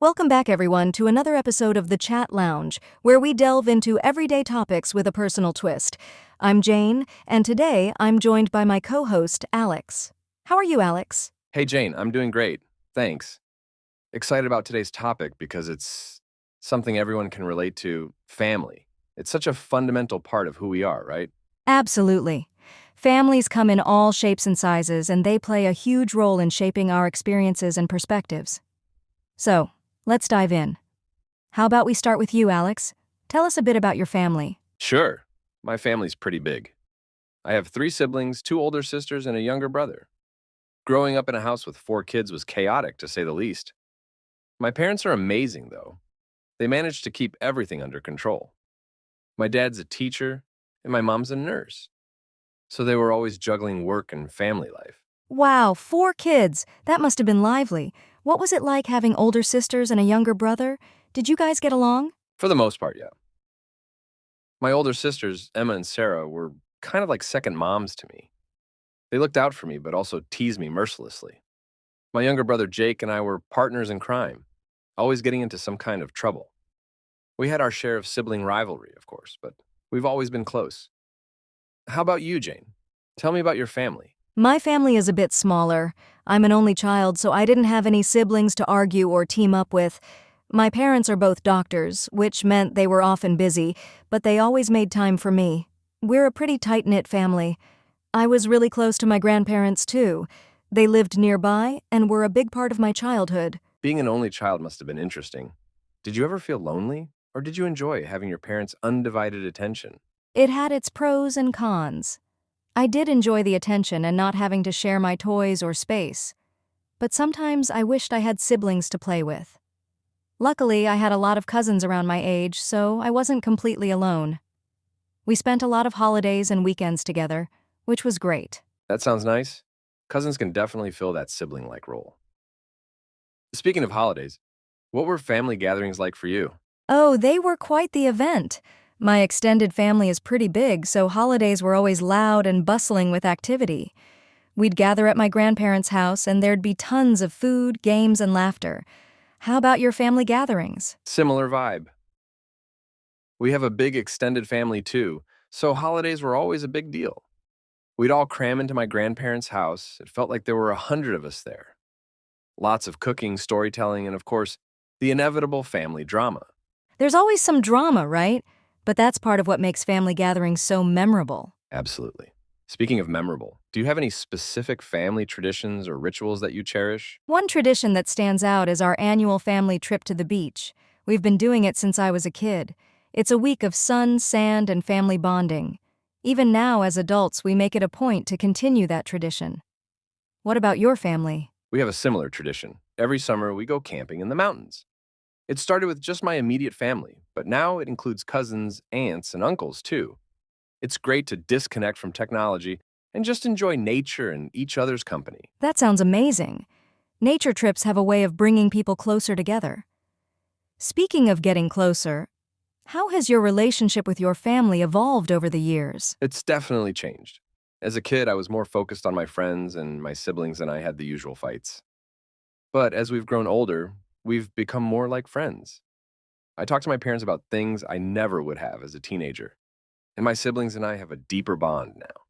Welcome back, everyone, to another episode of The Chat Lounge, where we delve into everyday topics with a personal twist. I'm Jane, and today I'm joined by my co-host, Alex. How are you, Alex? Hey Jane, I'm doing great. Thanks. Excited about today's topic because it's something everyone can relate to, family. It's such a fundamental part of who we are, right? Absolutely. Families come in all shapes and sizes, and they play a huge role in shaping our experiences and perspectives. So, let's dive in. How about we start with you, Alex? Tell us a bit about your family. Sure. My family's pretty big. I have three siblings, two older sisters, and a younger brother. Growing up in a house with four kids was chaotic, to say the least. My parents are amazing, though. They managed to keep everything under control. My dad's a teacher, and my mom's a nurse. So they were always juggling work and family life. Wow, 4 kids! That must have been lively. What was it like having older sisters and a younger brother? Did you guys get along? For the most part, yeah. My older sisters, Emma and Sarah, were kind of like second moms to me. They looked out for me, but also teased me mercilessly. My younger brother Jake and I were partners in crime, always getting into some kind of trouble. We had our share of sibling rivalry, of course, but we've always been close. How about you, Jane? Tell me about your family. My family is a bit smaller. I'm an only child, so I didn't have any siblings to argue or team up with. My parents are both doctors, which meant they were often busy, but they always made time for me. We're a pretty tight-knit family. I was really close to my grandparents, too. They lived nearby and were a big part of my childhood. Being an only child must have been interesting. Did you ever feel lonely, or did you enjoy having your parents' undivided attention? It had its pros and cons. I did enjoy the attention and not having to share my toys or space. But sometimes I wished I had siblings to play with. Luckily, I had a lot of cousins around my age, so I wasn't completely alone. We spent a lot of holidays and weekends together, which was great. That sounds nice. Cousins can definitely fill that sibling-like role. Speaking of holidays, what were family gatherings like for you? Oh, they were quite the event. My extended family is pretty big, so holidays were always loud and bustling with activity. We'd gather at my grandparents' house, and there'd be tons of food, games, and laughter. How about your family gatherings? Similar vibe. We have a big extended family too, so holidays were always a big deal. We'd all cram into my grandparents' house. It felt like there were 100 of us there. Lots of cooking, storytelling, and of course, the inevitable family drama. There's always some drama, right? But that's part of what makes family gatherings so memorable. Absolutely. Speaking of memorable, do you have any specific family traditions or rituals that you cherish? One tradition that stands out is our annual family trip to the beach. We've been doing it since I was a kid. It's a week of sun, sand, and family bonding. Even now, as adults, we make it a point to continue that tradition. What about your family? We have a similar tradition. Every summer, we go camping in the mountains. It started with just my immediate family, but now it includes cousins, aunts, and uncles too. It's great to disconnect from technology and just enjoy nature and each other's company. That sounds amazing. Nature trips have a way of bringing people closer together. Speaking of getting closer, how has your relationship with your family evolved over the years? It's definitely changed. As a kid, I was more focused on my friends and my siblings than I had the usual fights. But as we've grown older, we've become more like friends. I talk to my parents about things I never would have as a teenager. And my siblings and I have a deeper bond now.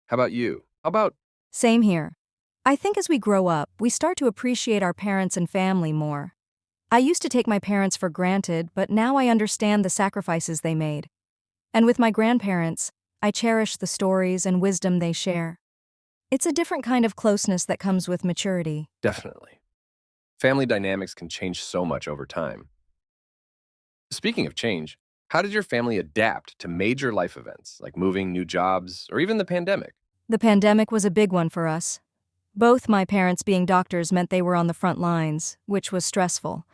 How about you? How about Same here. I think as we grow up, we start to appreciate our parents and family more. I used to take my parents for granted, but now I understand the sacrifices they made. And with my grandparents, I cherish the stories and wisdom they share. It's a different kind of closeness that comes with maturity. definitely? Family dynamics can change so much over time. Speaking of change, how did your family adapt to major life events like moving, new jobs, or even the pandemic? The pandemic was a big one for us. Both my parents being doctors meant they were on the front lines, which was stressful.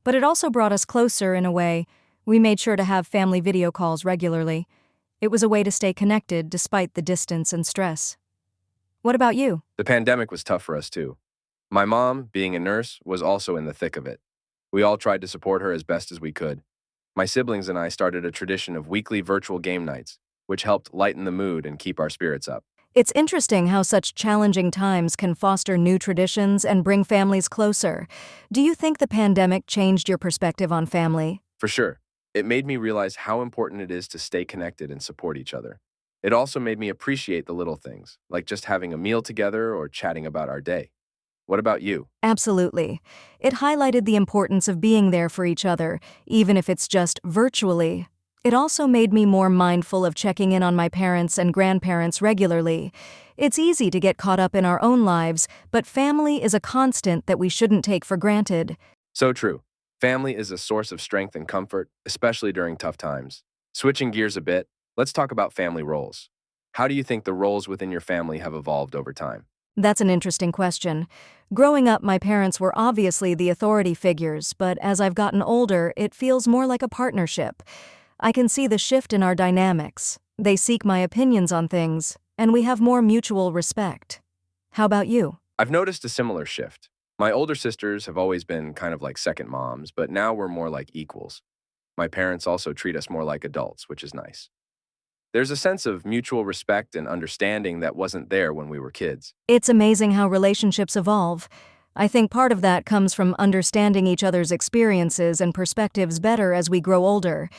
But it also brought us closer in a way. We made sure to have family video calls regularly. It was a way to stay connected despite the distance and stress. What about you? The pandemic was tough for us too. My mom, being a nurse, was also in the thick of it. We all tried to support her as best as we could. My siblings and I started a tradition of weekly virtual game nights, which helped lighten the mood and keep our spirits up. It's interesting how such challenging times can foster new traditions and bring families closer. Do you think the pandemic changed your perspective on family? For sure. It made me realize how important it is to stay connected and support each other. It also made me appreciate the little things, like just having a meal together or chatting about our day. What about you? Absolutely. It highlighted the importance of being there for each other, even if it's just virtually. It also made me more mindful of checking in on my parents and grandparents regularly. It's easy to get caught up in our own lives, but family is a constant that we shouldn't take for granted. So true. Family is a source of strength and comfort, especially during tough times. Switching gears a bit, let's talk about family roles. How do you think the roles within your family have evolved over time? That's an interesting question. Growing up, my parents were obviously the authority figures, but as I've gotten older, it feels more like a partnership. I can see the shift in our dynamics. They seek my opinions on things, and we have more mutual respect. How about you? I've noticed a similar shift. My older sisters have always been kind of like second moms, but now we're more like equals. My parents also treat us more like adults, which is nice. There's a sense of mutual respect and understanding that wasn't there when we were kids. It's amazing how relationships evolve. I think part of that comes from understanding each other's experiences and perspectives better as we grow older.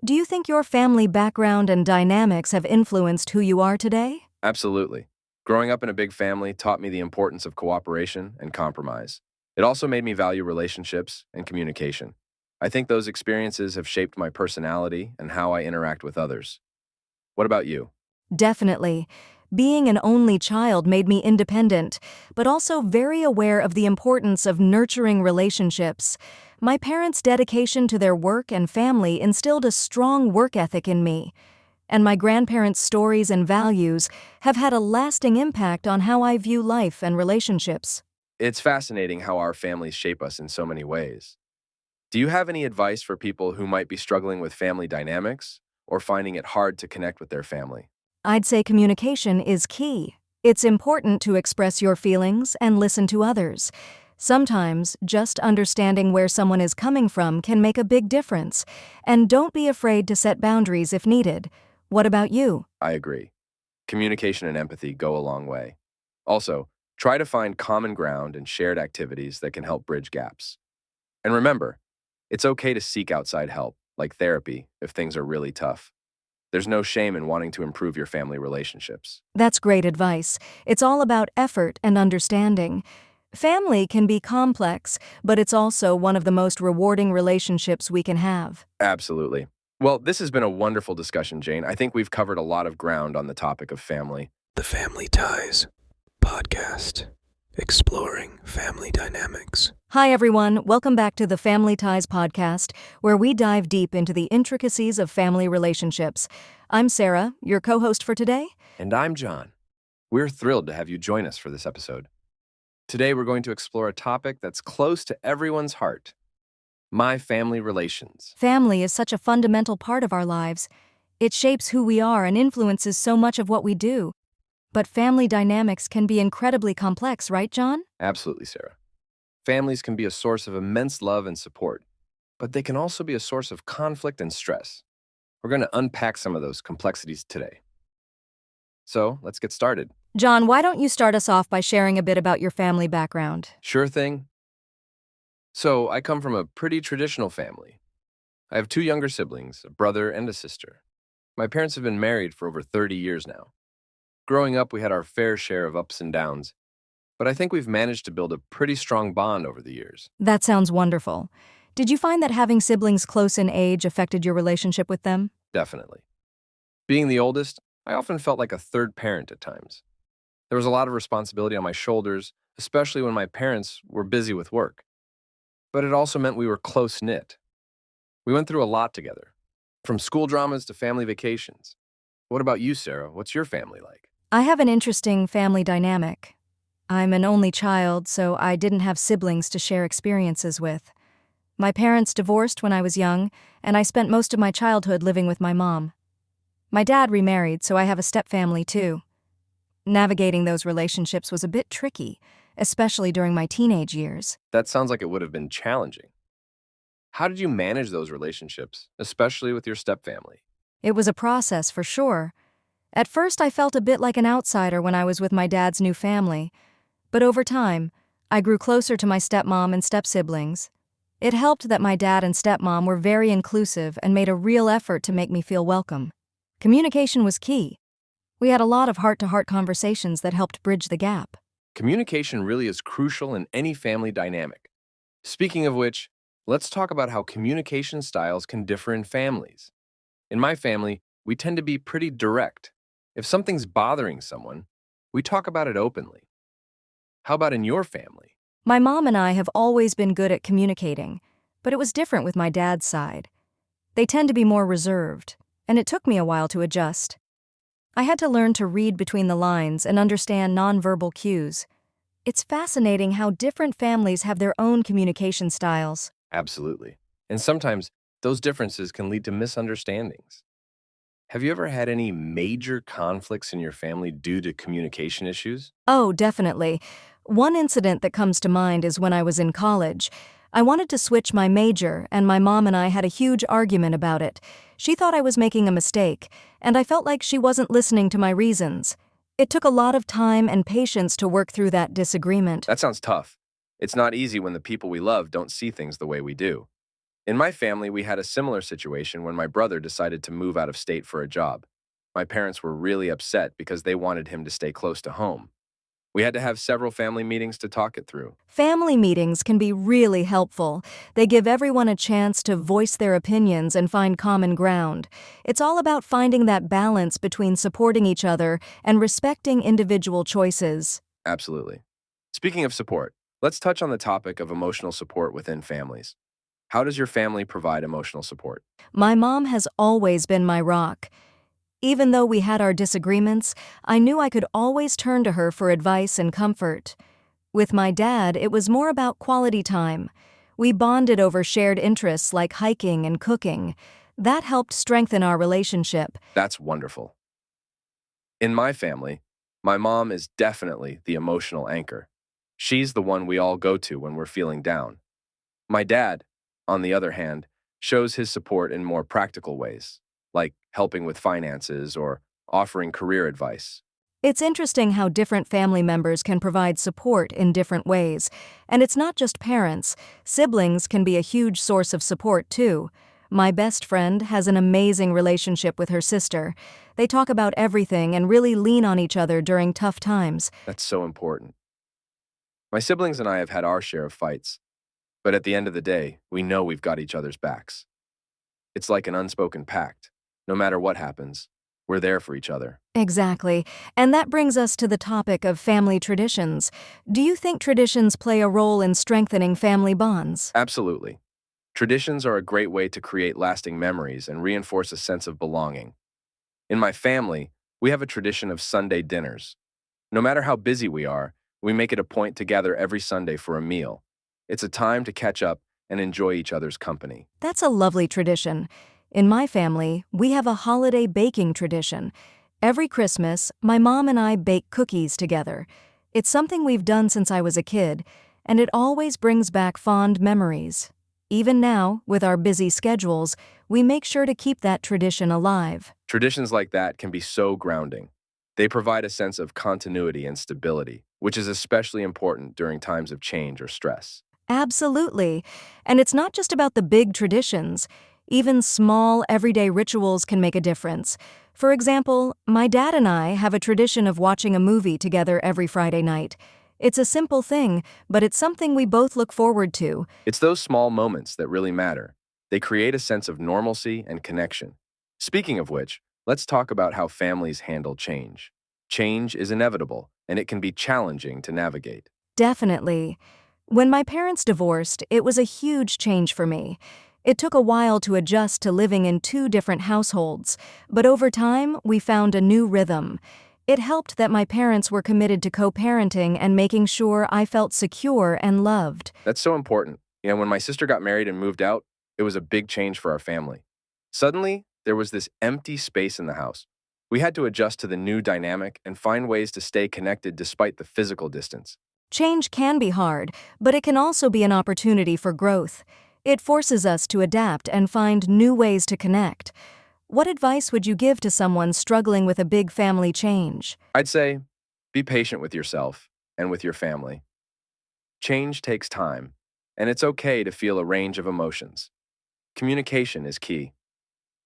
Do you think your family background and dynamics have influenced who you are today? Absolutely. Growing up in a big family taught me the importance of cooperation and compromise. It also made me value relationships and communication. I think those experiences have shaped my personality and how I interact with others. What about you? Definitely. Being an only child made me independent, but also very aware of the importance of nurturing relationships. My parents' dedication to their work and family instilled a strong work ethic in me, and my grandparents' stories and values have had a lasting impact on how I view life and relationships. It's fascinating how our families shape us in so many ways. Do you have any advice for people who might be struggling with family dynamics or finding it hard to connect with their family? I'd say communication is key. It's important to express your feelings and listen to others. Sometimes, just understanding where someone is coming from can make a big difference. And don't be afraid to set boundaries if needed. What about you? I agree. Communication and empathy go a long way. Also, try to find common ground and shared activities that can help bridge gaps. And remember, it's okay to seek outside help, like therapy, if things are really tough. There's no shame in wanting to improve your family relationships. That's great advice. It's all about effort and understanding. Family can be complex, but it's also one of the most rewarding relationships we can have. Absolutely. Well, this has been a wonderful discussion, Jane. I think we've covered a lot of ground on the topic of family. The Family Ties Podcast, exploring family dynamics. Hi, everyone. Welcome back to the Family Ties Podcast, where we dive deep into the intricacies of family relationships. I'm Sarah, your co-host for today. And I'm John. We're thrilled to have you join us for this episode. Today, we're going to explore a topic that's close to everyone's heart: my family relations. Family is such a fundamental part of our lives. It shapes who we are and influences so much of what we do. But family dynamics can be incredibly complex, right, John? Absolutely, Sarah. Families can be a source of immense love and support, but they can also be a source of conflict and stress. We're going to unpack some of those complexities today. So, let's get started. John, why don't you start us off by sharing a bit about your family background? Sure thing. So, I come from a pretty traditional family. I have two younger siblings, a brother and a sister. My parents have been married for over 30 years now. Growing up, we had our fair share of ups and downs, but I think we've managed to build a pretty strong bond over the years. That sounds wonderful. Did you find that having siblings close in age affected your relationship with them? Definitely. Being the oldest, I often felt like a third parent at times. There was a lot of responsibility on my shoulders, especially when my parents were busy with work. But it also meant we were close-knit. We went through a lot together, from school dramas to family vacations. What about you, Sarah? What's your family like? I have an interesting family dynamic. I'm an only child, so I didn't have siblings to share experiences with. My parents divorced when I was young, and I spent most of my childhood living with my mom. My dad remarried, so I have a stepfamily too. Navigating those relationships was a bit tricky, especially during my teenage years. That sounds like it would have been challenging. How did you manage those relationships, especially with your stepfamily? It was a process for sure. At first, I felt a bit like an outsider when I was with my dad's new family, but over time, I grew closer to my stepmom and step-siblings. It helped that my dad and stepmom were very inclusive and made a real effort to make me feel welcome. Communication was key. We had a lot of heart-to-heart conversations that helped bridge the gap. Communication really is crucial in any family dynamic. Speaking of which, let's talk about how communication styles can differ in families. In my family, we tend to be pretty direct. If something's bothering someone, we talk about it openly. How about in your family? My mom and I have always been good at communicating, but it was different with my dad's side. They tend to be more reserved, and it took me a while to adjust. I had to learn to read between the lines and understand nonverbal cues. It's fascinating how different families have their own communication styles. Absolutely. And sometimes those differences can lead to misunderstandings. Have you ever had any major conflicts in your family due to communication issues? Oh, definitely. One incident that comes to mind is when I was in college. I wanted to switch my major, and my mom and I had a huge argument about it. She thought I was making a mistake, and I felt like she wasn't listening to my reasons. It took a lot of time and patience to work through that disagreement. That sounds tough. It's not easy when the people we love don't see things the way we do. In my family, we had a similar situation when my brother decided to move out of state for a job. My parents were really upset because they wanted him to stay close to home. We had to have several family meetings to talk it through. Family meetings can be really helpful. They give everyone a chance to voice their opinions and find common ground. It's all about finding that balance between supporting each other and respecting individual choices. Absolutely. Speaking of support, let's touch on the topic of emotional support within families. How does your family provide emotional support? My mom has always been my rock. Even though we had our disagreements, I knew I could always turn to her for advice and comfort. With my dad, it was more about quality time. We bonded over shared interests like hiking and cooking. That helped strengthen our relationship. That's wonderful. In my family, my mom is definitely the emotional anchor. She's the one we all go to when we're feeling down. My dad, on the other hand, shows his support in more practical ways, like helping with finances or offering career advice. It's interesting how different family members can provide support in different ways. And it's not just parents. Siblings can be a huge source of support, too. My best friend has an amazing relationship with her sister. They talk about everything and really lean on each other during tough times. That's so important. My siblings and I have had our share of fights, but at the end of the day, we know we've got each other's backs. It's like an unspoken pact. No matter what happens, we're there for each other. Exactly. And that brings us to the topic of family traditions. Do you think traditions play a role in strengthening family bonds? Absolutely. Traditions are a great way to create lasting memories and reinforce a sense of belonging. In my family, we have a tradition of Sunday dinners. No matter how busy we are, we make it a point to gather every Sunday for a meal. It's a time to catch up and enjoy each other's company. That's a lovely tradition. In my family, we have a holiday baking tradition. Every Christmas, my mom and I bake cookies together. It's something we've done since I was a kid, and it always brings back fond memories. Even now, with our busy schedules, we make sure to keep that tradition alive. Traditions like that can be so grounding. They provide a sense of continuity and stability, which is especially important during times of change or stress. Absolutely. And it's not just about the big traditions. Even small, everyday rituals can make a difference. For example, my dad and I have a tradition of watching a movie together every Friday night. It's a simple thing, but it's something we both look forward to. It's those small moments that really matter. They create a sense of normalcy and connection. Speaking of which, let's talk about how families handle change. Change is inevitable, and it can be challenging to navigate. Definitely. When my parents divorced, it was a huge change for me. It took a while to adjust to living in two different households, but over time, we found a new rhythm. It helped that my parents were committed to co-parenting and making sure I felt secure and loved. That's so important. When my sister got married and moved out, it was a big change for our family. Suddenly, there was this empty space in the house. We had to adjust to the new dynamic and find ways to stay connected despite the physical distance. Change can be hard, but it can also be an opportunity for growth. It forces us to adapt and find new ways to connect. What advice would you give to someone struggling with a big family change? I'd say be patient with yourself and with your family. Change takes time, and it's okay to feel a range of emotions. Communication is key.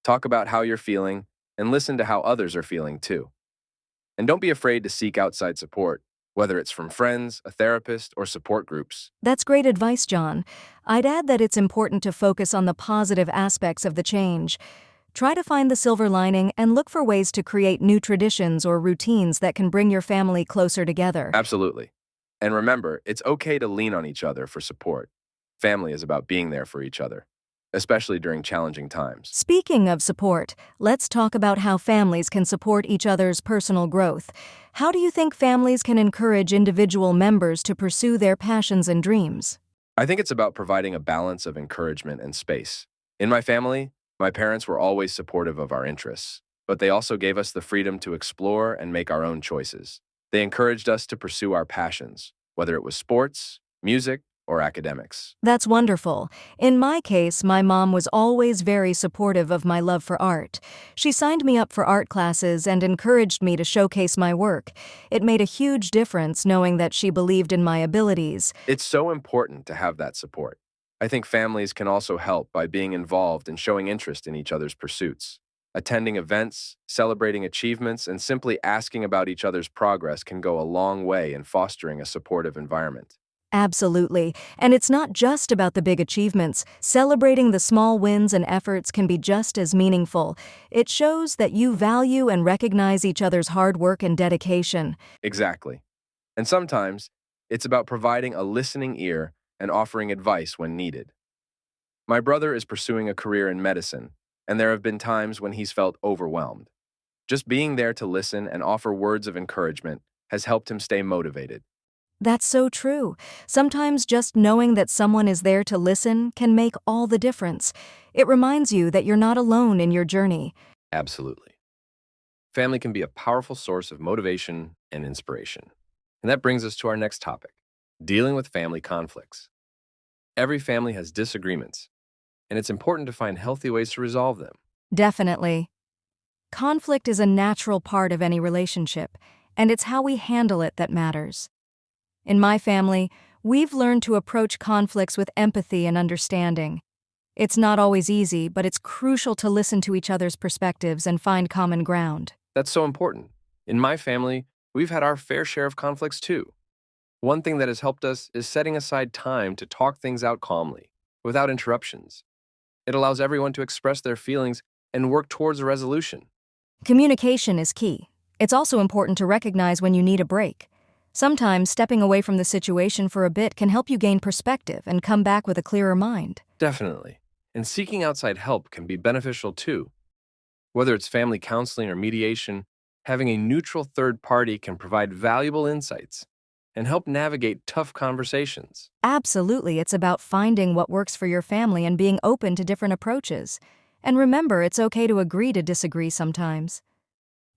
Talk about how you're feeling and listen to how others are feeling too. And don't be afraid to seek outside support, whether it's from friends, a therapist, or support groups. That's great advice, John. I'd add that it's important to focus on the positive aspects of the change. Try to find the silver lining and look for ways to create new traditions or routines that can bring your family closer together. Absolutely. And remember, it's okay to lean on each other for support. Family is about being there for each other, especially during challenging times. Speaking of support, let's talk about how families can support each other's personal growth. How do you think families can encourage individual members to pursue their passions and dreams? I think it's about providing a balance of encouragement and space. In my family, my parents were always supportive of our interests, but they also gave us the freedom to explore and make our own choices. They encouraged us to pursue our passions, whether it was sports, music, or academics. That's wonderful. In my case, my mom was always very supportive of my love for art. She signed me up for art classes and encouraged me to showcase my work. It made a huge difference knowing that she believed in my abilities. It's so important to have that support. I think families can also help by being involved and showing interest in each other's pursuits. Attending events, celebrating achievements, and simply asking about each other's progress can go a long way in fostering a supportive environment. Absolutely. And it's not just about the big achievements. Celebrating the small wins and efforts can be just as meaningful. It shows that you value and recognize each other's hard work and dedication. Exactly. And sometimes, it's about providing a listening ear and offering advice when needed. My brother is pursuing a career in medicine, and there have been times when he's felt overwhelmed. Just being there to listen and offer words of encouragement has helped him stay motivated. That's so true. Sometimes just knowing that someone is there to listen can make all the difference. It reminds you that you're not alone in your journey. Absolutely. Family can be a powerful source of motivation and inspiration. And that brings us to our next topic, dealing with family conflicts. Every family has disagreements, and it's important to find healthy ways to resolve them. Definitely. Conflict is a natural part of any relationship, and it's how we handle it that matters. In my family, we've learned to approach conflicts with empathy and understanding. It's not always easy, but it's crucial to listen to each other's perspectives and find common ground. That's so important. In my family, we've had our fair share of conflicts too. One thing that has helped us is setting aside time to talk things out calmly, without interruptions. It allows everyone to express their feelings and work towards a resolution. Communication is key. It's also important to recognize when you need a break. Sometimes stepping away from the situation for a bit can help you gain perspective and come back with a clearer mind. Definitely. And seeking outside help can be beneficial too. Whether it's family counseling or mediation, having a neutral third party can provide valuable insights and help navigate tough conversations. Absolutely, it's about finding what works for your family and being open to different approaches. And remember, it's okay to agree to disagree sometimes.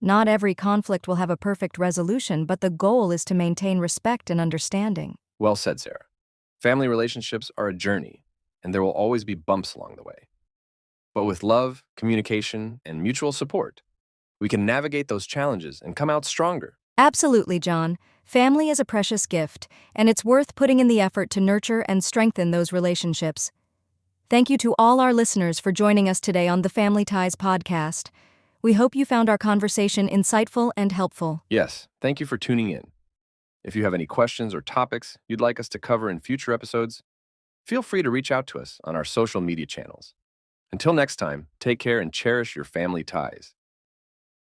Not every conflict will have a perfect resolution, but the goal is to maintain respect and understanding. Well said, Sarah. Family relationships are a journey, and there will always be bumps along the way. But with love, communication, and mutual support, we can navigate those challenges and come out stronger. Absolutely, John. Family is a precious gift, and it's worth putting in the effort to nurture and strengthen those relationships. Thank you to all our listeners for joining us today on the Family Ties podcast. We hope you found our conversation insightful and helpful. Yes, thank you for tuning in. If you have any questions or topics you'd like us to cover in future episodes, feel free to reach out to us on our social media channels. Until next time, take care and cherish your family ties.